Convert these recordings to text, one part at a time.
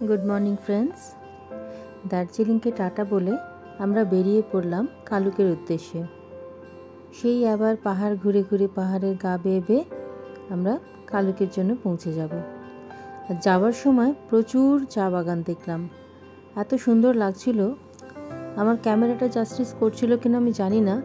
Good morning friends. Darjeeling के टाटा बोले আমরা বেরিয়ে পড়লাম কালুকের উদ্দেশ্যে। সেই আবার পাহাড় ঘুরে ঘুরে পাহাড়ের গা বেয়ে বেয়ে আমরা কালুকের জন্য পৌঁছে যাব। আর যাওয়ার সময় প্রচুর চা বাগান দেখলাম, এত সুন্দর লাগছিল। আমার ক্যামেরাটা জাস্টিস করছিল কিনা আমি জানি না।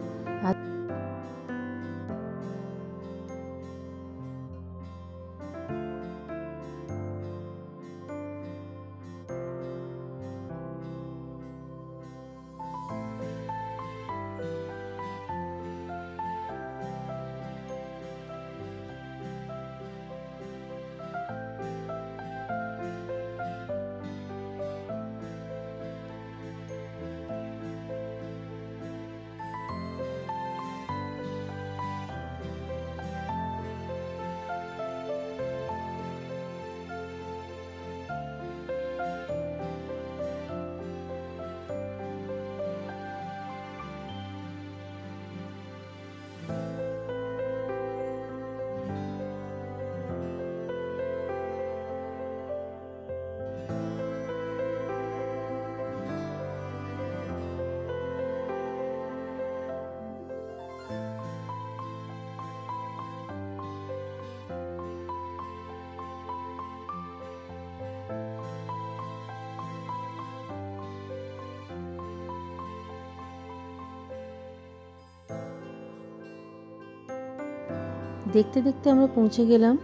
দেখতে দেখতে আমরা পৌঁছে গেলাম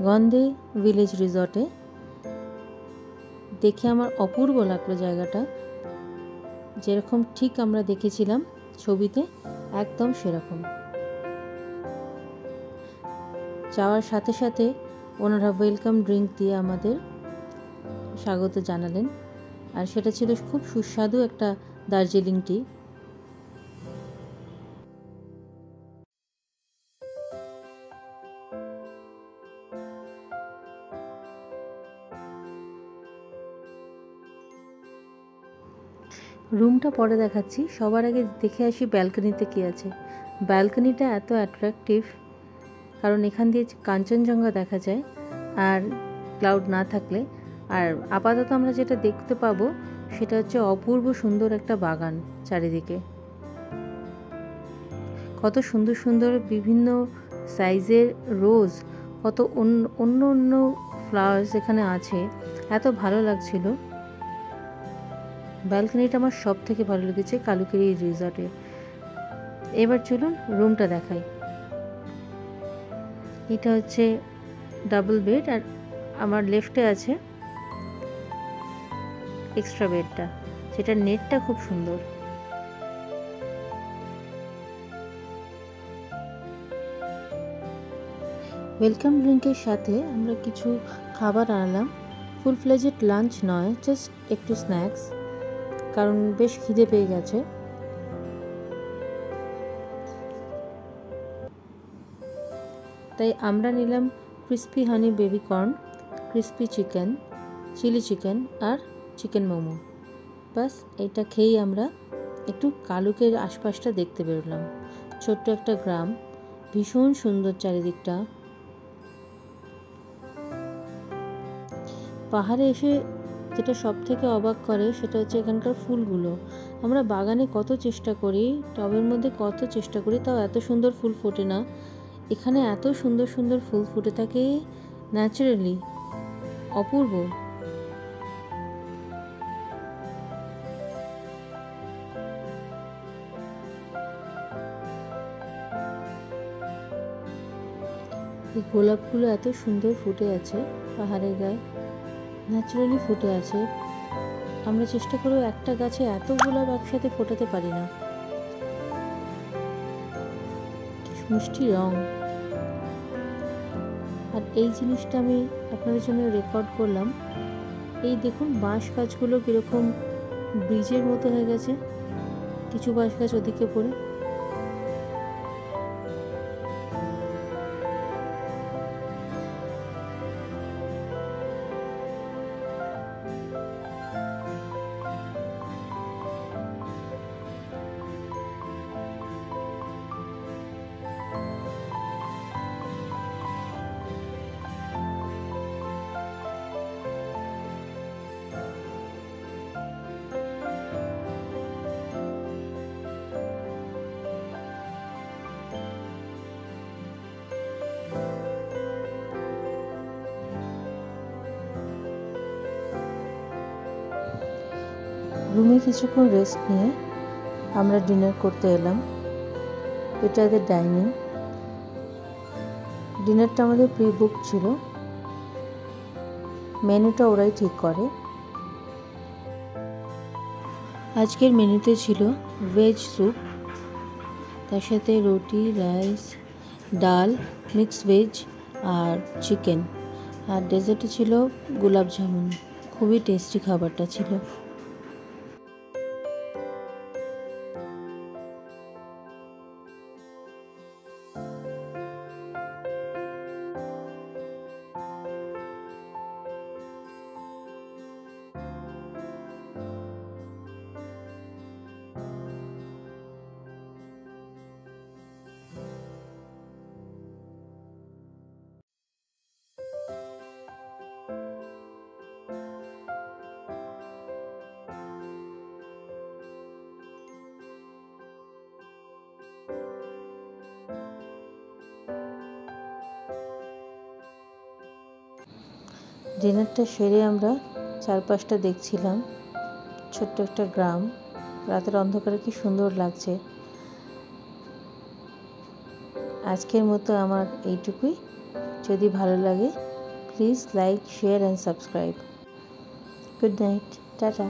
গন্ধে ভিলেজ রিসর্টে। দেখে আমার অপূর্ব লাগলো জায়গাটা, যেরকম ঠিক আমরা দেখেছিলাম ছবিতে একদম সেরকম। যাওয়ার সাথে সাথে ওনারা ওয়েলকাম ড্রিঙ্ক দিয়ে আমাদের স্বাগত জানালেন, আর সেটা ছিল খুব সুস্বাদু একটা দার্জিলিং টি। রুমটা পরে দেখাচ্ছি, সবার আগে দেখে আসি ব্যালকনিতে কী আছে। ব্যালকনিটা এত অ্যাট্রাকটিভ, কারণ এখান দিয়ে কাঞ্চনজঙ্ঘা দেখা যায় আর ক্লাউড না থাকলে। আর আপাতত আমরা যেটা দেখতে পাবো সেটা হচ্ছে অপূর্ব সুন্দর একটা বাগান চারিদিকে। কত সুন্দর সুন্দর বিভিন্ন সাইজের রোজ, কত অন্য অন্য ফ্লাওয়ার্স এখানে আছে, এত ভালো লাগছিল। ব্যালকনিটা আমার সব থেকে ভালো লেগেছে কালুকের এই রিসর্টে। এবার চলুন রুমটা দেখাই। এটা হচ্ছে ডাবল বেড, আর আমার লেফটে আছে এক্সট্রা বেডটা, সেটার নেটটা খুব সুন্দর। ওয়েলকাম ড্রিঙ্কের সাথে আমরা কিছু খাবার আনলাম। ফুল ফ্লেজেড লাঞ্চ নয়, জাস্ট একটু স্ন্যাক্স, কারণ বেশ খিদে পেয়ে গেছে। তাই আমরা নিলাম crispy honey baby corn, crispy chicken, chilli chicken আর চিকেন মোমো। বাস এটা খেয়েই আমরা একটু কালুকের আশপাশটা দেখতে বেরোলাম। ছোট্ট একটা গ্রাম, ভীষণ সুন্দর চারিদিকটা। পাহাড়ে এসে যেটা সব থেকে অবাক করে সেটা হচ্ছে এখানকার ফুলগুলো। আমরা বাগানে কত চেষ্টা করি, টবের মধ্যে কত চেষ্টা করি, তাও এত সুন্দর ফুল ফোটে না। এখানে এত সুন্দর সুন্দর ফুল ফুটে থাকে ন্যাচারালি, অপূর্ব। এই গোলাপগুলো এত সুন্দর ফুটে আছে পাহাড়ের গায়ে, ন্যাচারালি ফুটে আছে। আমরা চেষ্টা করেও একটা গাছে এত গোলাপ একসাথে ফোটাতে পারি না। মিষ্টি রং। আর এই জিনিসটা আমি আপনাদের জন্য রেকর্ড করলাম। এই দেখুন বাঁশ গাছগুলো কীরকম ব্রিজের মতো হয়ে গেছে, কিছু বাঁশ গাছ ওদিকে পড়ে। রুমে কিছুক্ষণ রেস্ট নিয়ে আমরা ডিনার করতে এলাম। এটা এদের ডাইনিং। ডিনারটা আমাদের প্রি বুক ছিল, মেনুটা ওরাই ঠিক করে। আজকের মেনুতে ছিল ভেজ স্যুপ, তার সাথে রুটি, রাইস, ডাল, মিক্সড ভেজ আর চিকেন, আর ডেজার্টে ছিল গোলাপ জামুন। খুবই টেস্টি খাবারটা ছিল। ডিনারটা সেরে আমরা চারপাশটা দেখছিলাম, ছোট্ট একটা গ্রাম, রাতের অন্ধকারে কি সুন্দর লাগছে। আজকের মতো আমার এইটুকুই। যদি ভালো লাগে please like, share and subscribe. Good night, tata.